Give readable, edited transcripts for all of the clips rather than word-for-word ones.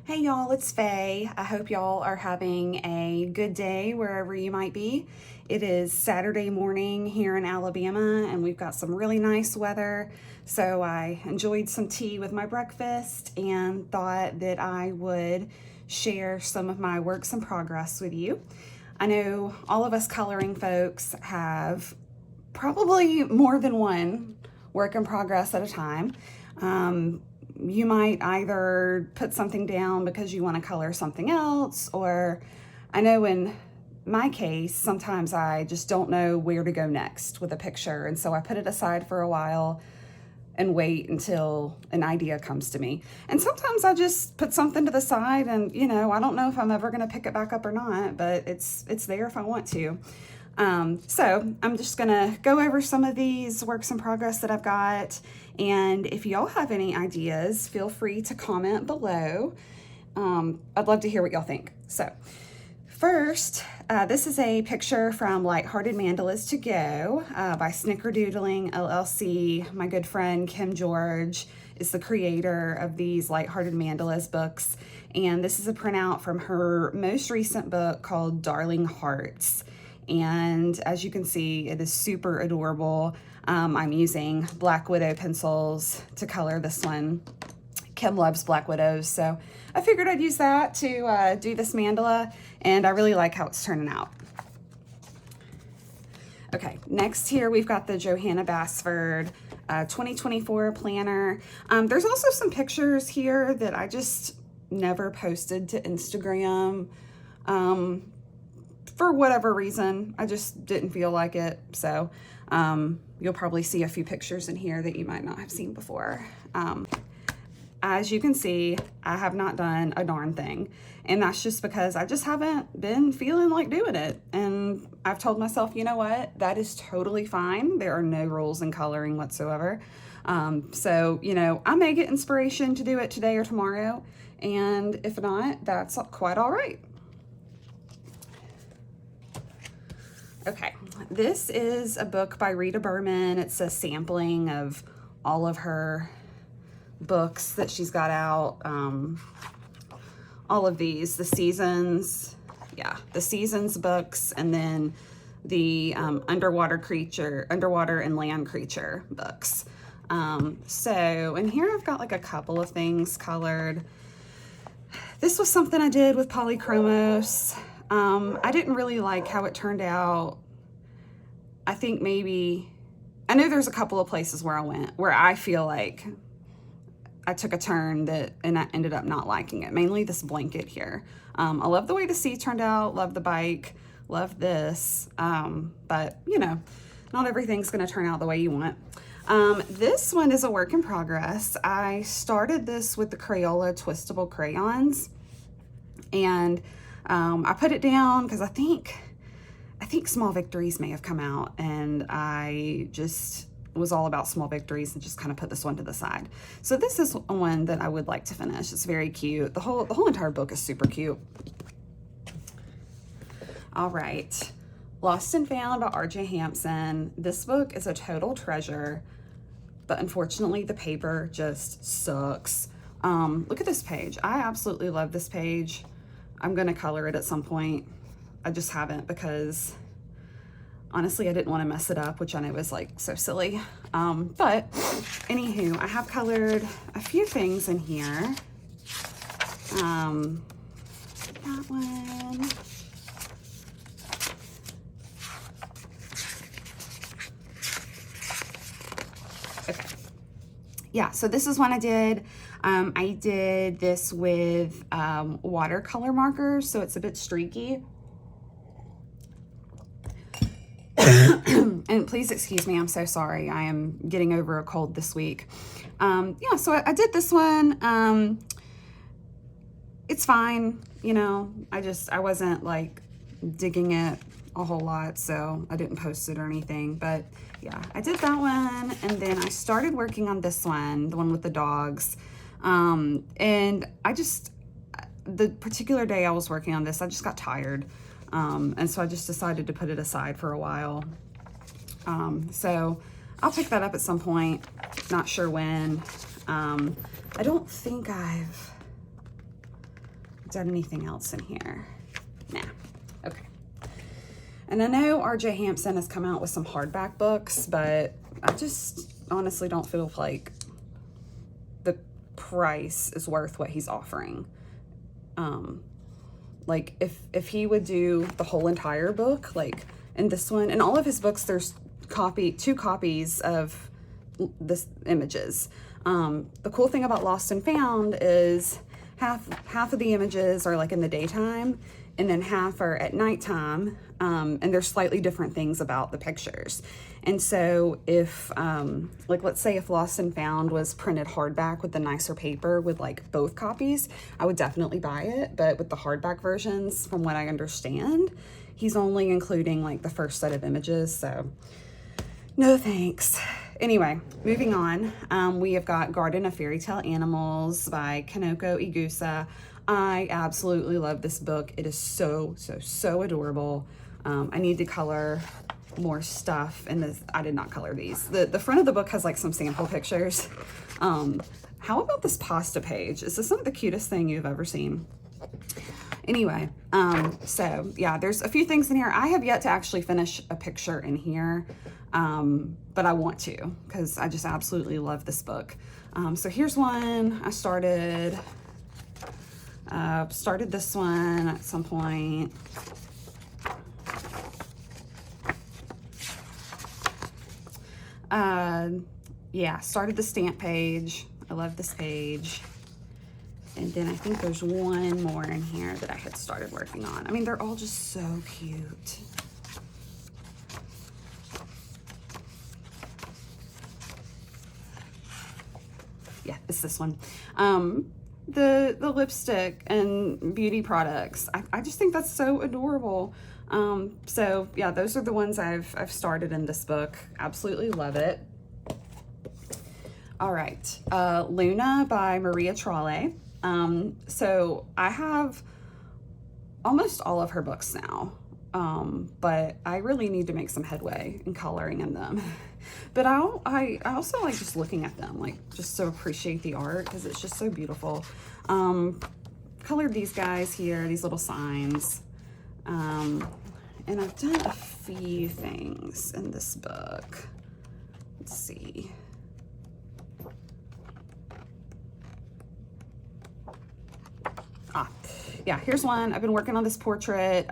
Hey y'all, it's Faye. I hope y'all are having a good day wherever you might be. It is Saturday morning here in Alabama and we've got some really nice weather. So I enjoyed some tea with my breakfast and thought that I would share some of my works in progress with you. I know all of us coloring folks have probably more than one work in progress at a time. You might either put something down because you want to color something else, or I know in my case, sometimes I just don't know where to go next with a picture. And so I put it aside for a while and wait until an idea comes to me. And sometimes I just put something to the side and, I don't know if I'm ever going to pick it back up or not, but it's there if I want to. So I'm just gonna go over some of these works in progress that I've got. And if y'all have any ideas, feel free to comment below. I'd love to hear what y'all think. So first, this is a picture from Lighthearted Mandalas to Go by Snickerdoodling LLC. My good friend Kim George is the creator of these Lighthearted Mandalas books. And this is a printout from her most recent book called Darling Hearts. And as you can see, it is super adorable. I'm using Black Widow pencils to color this one. Kim loves Black Widows, so I figured I'd use that to do this mandala, and I really like how it's turning out. Okay, next here we've got the Johanna Basford 2024 planner. There's also some pictures here that I just never posted to Instagram. For whatever reason, I just didn't feel like it. So you'll probably see a few pictures in here that you might not have seen before. As you can see, I have not done a darn thing. And that's just because I just haven't been feeling like doing it. And I've told myself, you know what, that is totally fine. There are no rules in coloring whatsoever. So, I may get inspiration to do it today or tomorrow. And if not, that's quite all right. Okay, this is a book by Rita Berman. It's a sampling of all of her books that she's got out. All of these, the Seasons, the Seasons books, and then the underwater and land creature books. And here I've got like a couple of things colored. This was something I did with Polychromos. I didn't really like how it turned out. I think I know there's a couple of places where I went where I feel like I took a turn and I ended up not liking it. Mainly this blanket here. I love the way the sea turned out, love the bike, love this. But not everything's gonna turn out the way you want. This one is a work in progress. I started this with the Crayola twistable crayons, and I put it down because I think Small Victories may have come out, and I just was all about Small Victories and just kind of put this one to the side. So this is one that I would like to finish. It's very cute. The whole entire book is super cute. All right, Lost and Found by R.J. Hampson. This book is a total treasure, but unfortunately the paper just sucks. Look at this page. I absolutely love this page. I'm gonna color it at some point. I just haven't because honestly I didn't want to mess it up, which I know is like so silly. But anywho, I have colored a few things in here. That one. Okay. Yeah, so this is one I did. I did this with watercolor markers, so it's a bit streaky. And please excuse me, I'm so sorry. I am getting over a cold this week. So I did this one. It's fine, I wasn't like digging it a whole lot, so I didn't post it or anything. But yeah, I did that one, and then I started working on this one, the one with the dogs. And the particular day I was working on this, I just got tired. And so I just decided to put it aside for a while. So I'll pick that up at some point, not sure when. I don't think I've done anything else in here. Nah. Okay. And I know R.J. Hampson has come out with some hardback books, but I just honestly don't feel like the price is worth what he's offering. Like if he would do the whole entire book, like in this one, in all of his books, there's two copies of this images. The cool thing about Lost and Found is half of the images are like in the daytime, and then half are at nighttime, and there's slightly different things about the pictures. And so if, like, let's say if Lost and Found was printed hardback with the nicer paper with like both copies, I would definitely buy it. But with the hardback versions, from what I understand, he's only including like the first set of images. So no thanks. Anyway, moving on. We have got Garden of Fairy Tale Animals by Kanoko Igusa. I absolutely love this book. It is so adorable. I need to color more stuff in this. I did not color these. The front of the book has like some sample pictures. How about this pasta page? Is this not the cutest thing you've ever seen? Anyway, so yeah, there's a few things in here. I have yet to actually finish a picture in here, but I want to because I just absolutely love this book. So here's one I started this one at some point. Yeah, started the stamp page. I love this page. And then I think there's one more in here that I had started working on. I mean, they're all just so cute. Yeah, it's this one. The lipstick and beauty products. I just think that's so adorable. So yeah, those are the ones I've started in this book. Absolutely love it. All right, Luna by Maria Trolle. So I have almost all of her books now, but I really need to make some headway in coloring in them. But I also like just looking at them, like just to appreciate the art because it's just so beautiful. Colored these guys here, these little signs. And I've done a few things in this book. Let's see. Yeah, here's one. I've been working on this portrait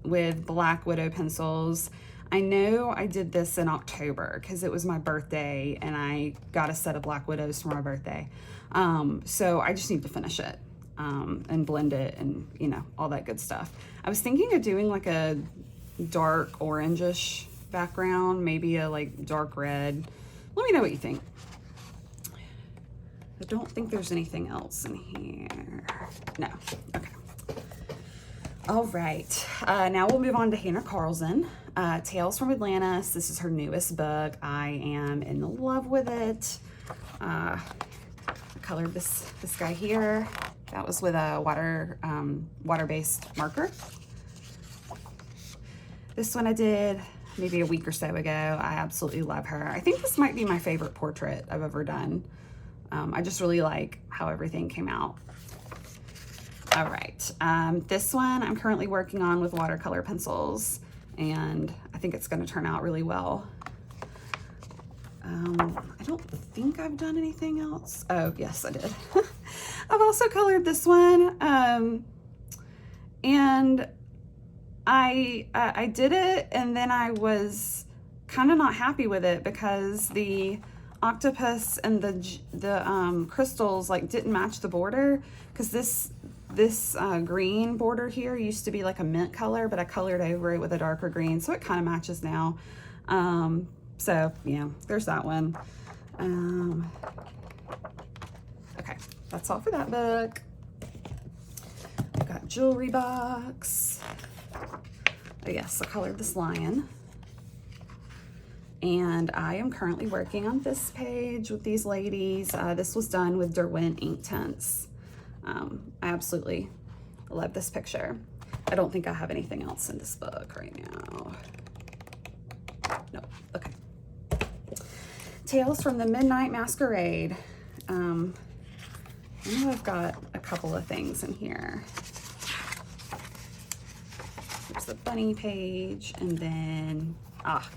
with Black Widow pencils. I know I did this in October because it was my birthday and I got a set of Black Widows for my birthday. So I just need to finish it and blend it and, you know, all that good stuff. I was thinking of doing like a dark orangish background, maybe a like dark red. Let me know what you think. I don't think there's anything else in here. No, okay. All right, now we'll move on to Hannah Carlson, Tales from Atlantis. This is her newest book. I am in love with it. I colored this guy here. That was with a water-based marker. This one I did maybe a week or so ago. I absolutely love her. I think this might be my favorite portrait I've ever done. I just really like how everything came out. All right, this one I'm currently working on with watercolor pencils, and I think it's gonna turn out really well. I don't think I've done anything else. Oh, yes, I did. I've also colored this one, and I did it, and then I was kind of not happy with it because the octopus and the crystals like didn't match the border, because this green border here used to be like a mint color, but I colored over it with a darker green, so it kind of matches now. So yeah, there's that one. Okay, that's all for that book. I've got Jewelry Box. Oh yes, I colored this lion. And I am currently working on this page with these ladies. This was done with Derwent ink tints. I absolutely love this picture. I don't think I have anything else in this book right now. No, okay. Tales from the Midnight Masquerade. I know I've got a couple of things in here. There's the bunny page, and then,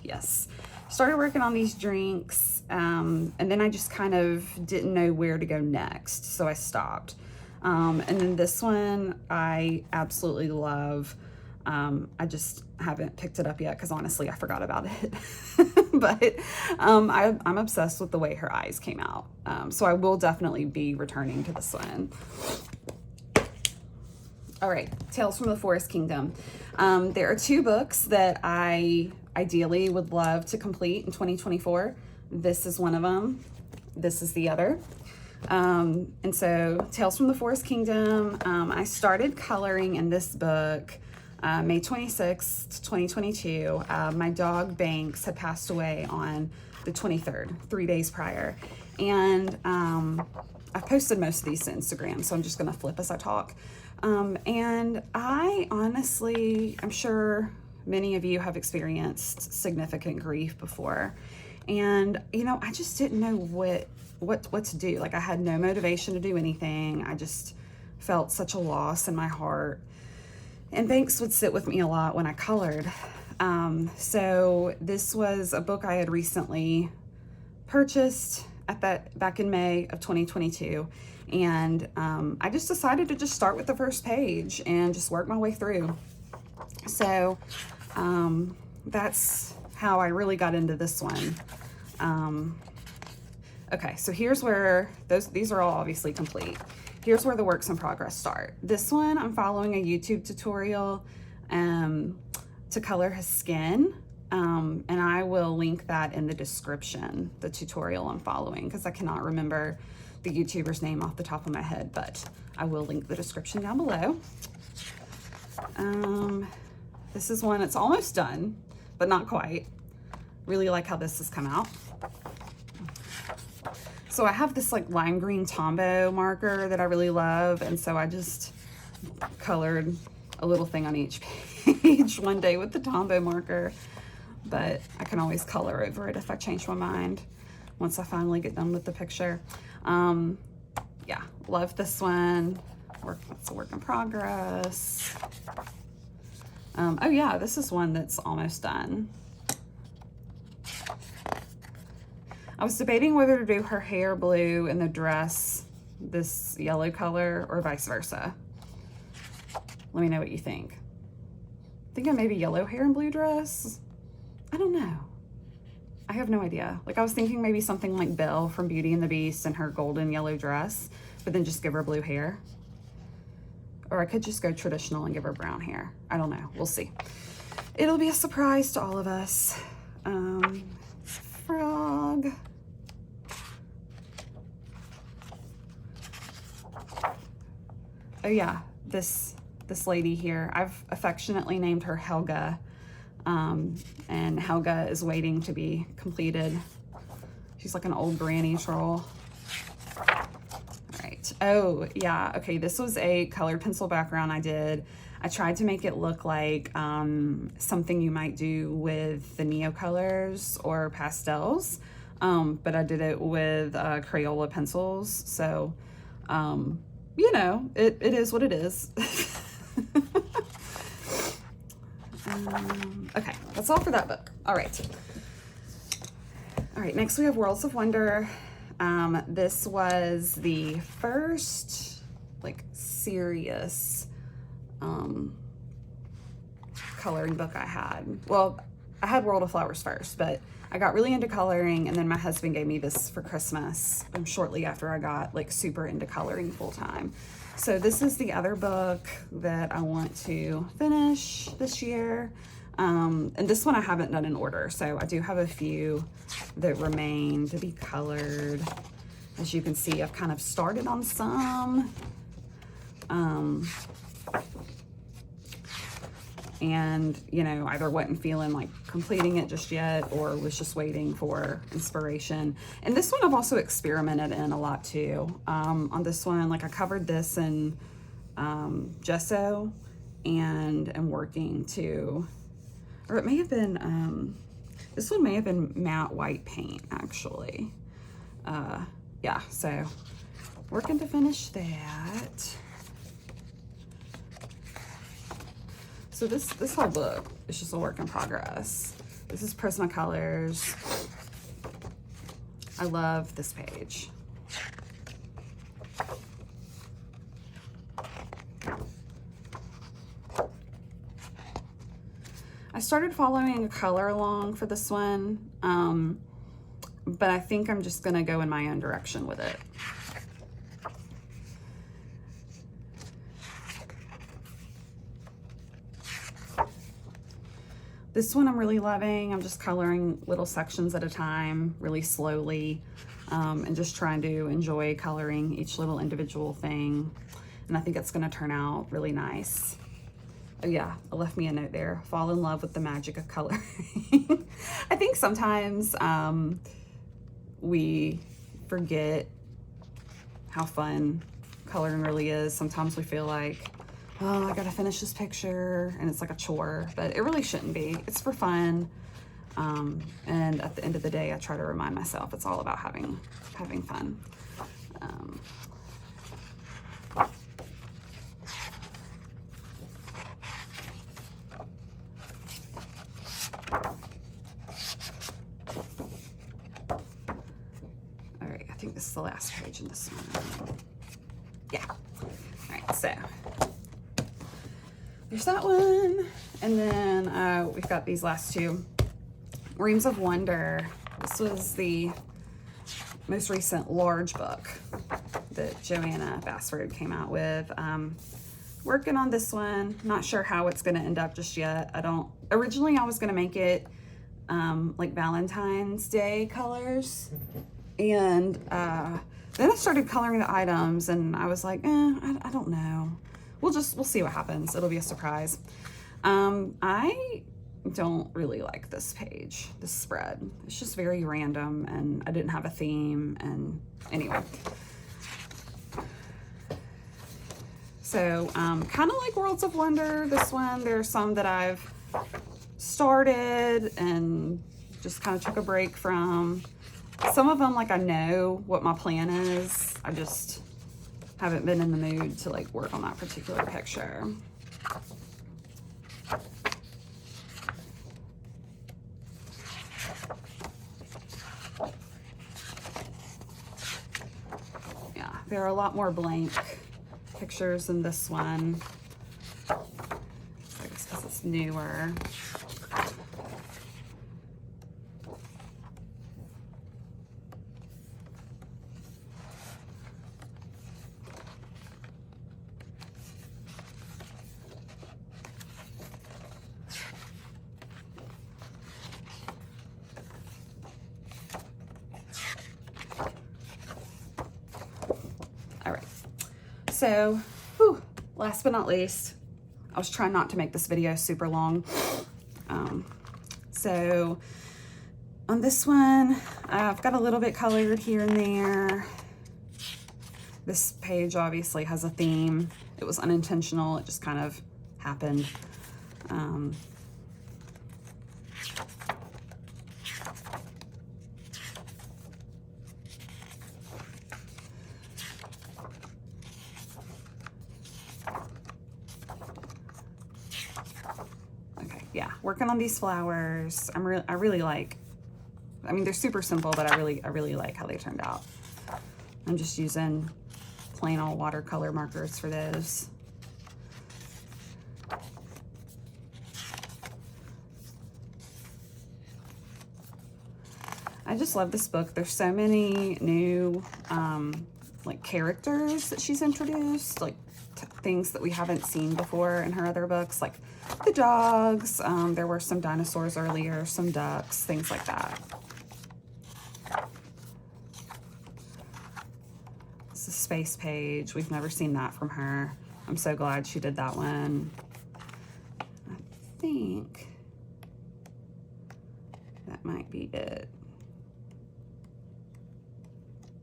yes. Started working on these drinks, and then I just kind of didn't know where to go next, so I stopped. And then this one I absolutely love. I just haven't picked it up yet because honestly I forgot about it. But I'm obsessed with the way her eyes came out. So I will definitely be returning to this one. All right, Tales from the Forest Kingdom. There are 2 books that I ideally would love to complete in 2024. This is one of them. This is the other. And so Tales from the Forest Kingdom, I started coloring in this book May 26th, 2022. My dog Banks had passed away on the 23rd, 3 days prior. And I've posted most of these to Instagram, so I'm just going to flip as I talk. And I honestly, I'm sure many of you have experienced significant grief before. And, you know, I just didn't know what to do. Like, I had no motivation to do anything. I just felt such a loss in my heart. And Banks would sit with me a lot when I colored. So this was a book I had recently purchased back in May of 2022. And I just decided to just start with the first page and just work my way through. So that's how I really got into this one. Okay, so here's where these are all obviously complete. Here's where the works in progress start. This one, I'm following a YouTube tutorial to color his skin. And I will link that in the description, the tutorial I'm following, because I cannot remember the YouTuber's name off the top of my head, but I will link the description down below. This is one, it's almost done, but not quite. Really like how this has come out. So I have this like lime green Tombow marker that I really love, and so I just colored a little thing on each page one day with the Tombow marker, but I can always color over it if I change my mind once I finally get done with the picture. Yeah, love this one. It's a work in progress. Oh yeah, this is one that's almost done. I was debating whether to do her hair blue and the dress this yellow color or vice versa. Let me know what you think. I think I maybe yellow hair and blue dress. I don't know. I have no idea. Like, I was thinking maybe something like Belle from Beauty and the Beast and her golden yellow dress, but then just give her blue hair. Or I could just go traditional and give her brown hair. I don't know. We'll see. It'll be a surprise to all of us. Frog. Oh yeah, this lady here, I've affectionately named her Helga. And Helga is waiting to be completed. She's like an old granny troll. All right. Oh yeah. Okay. This was a colored pencil background I did. I tried to make it look like something you might do with the Neocolors or pastels, but I did it with Crayola pencils. So, you know, it is what it is. Okay, that's all for that book. All right. All right, next we have Worlds of Wonder. This was the first, like, serious coloring book I had. Well, I had World of Flowers first, but I got really into coloring, and then my husband gave me this for Christmas shortly after I got, like, super into coloring full time. So this is the other book that I want to finish this year. And this one I haven't done in order, so I do have a few that remain to be colored. As you can see, I've kind of started on some. And, you know, either wasn't feeling like completing it just yet or was just waiting for inspiration. And this one I've also experimented in a lot too. On this one, like, I covered this in gesso and am working to, or it may have been, this one may have been matte white paint actually. Yeah, so working to finish that. So this whole book is just a work in progress. This is Prismacolors. I love this page. I started following a color along for this one, but I think I'm just gonna go in my own direction with it. This one I'm really loving. I'm just coloring little sections at a time, really slowly, and just trying to enjoy coloring each little individual thing. And I think it's gonna turn out really nice. Oh yeah, it left me a note there. Fall in love with the magic of coloring. I think sometimes we forget how fun coloring really is. Sometimes we feel like, oh, I gotta finish this picture, and it's like a chore, but it really shouldn't be. It's for fun. And at the end of the day, I try to remind myself it's all about having fun. All right, I think this is the last page in this one. Yeah. All right, so there's that one. And then we've got these last two. Reams of Wonder. This was the most recent large book that Joanna Basford came out with. Working on this one. Not sure how it's gonna end up just yet. Originally I was gonna make it like Valentine's Day colors. And then I started coloring the items and I was like, I don't know. We'll see what happens. It'll be a surprise. I don't really like this page, this spread. It's just very random and I didn't have a theme, and anyway. So kind of like Worlds of Wonder, this one, there's some that I've started and just kind of took a break from. Some of them, like, I know what my plan is. I just haven't been in the mood to like work on that particular picture. Yeah, there are a lot more blank pictures in this one. I guess because it's newer. So, last but not least, I was trying not to make this video super long. So on this one, I've got a little bit colored here and there. This page obviously has a theme. It was unintentional. It just kind of happened. Yeah, working on these flowers. I really like. I mean, they're super simple, but I really like how they turned out. I'm just using plain old watercolor markers for those. I just love this book. There's so many new like characters that she's introduced, like things that we haven't seen before in her other books, like the dogs. There were some dinosaurs earlier, some ducks, things like that. It's a space page. We've never seen that from her. I'm so glad she did that one. I think that might be it.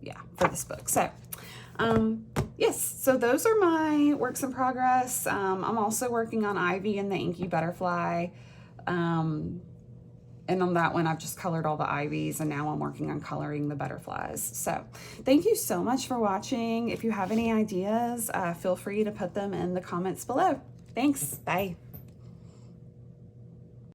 Yeah, for this book. So, yes, so those are my works in progress. I'm also working on Ivy and the Inky Butterfly. And on that one, I've just colored all the ivies, and now I'm working on coloring the butterflies. So thank you so much for watching. If you have any ideas, feel free to put them in the comments below. Thanks. Bye.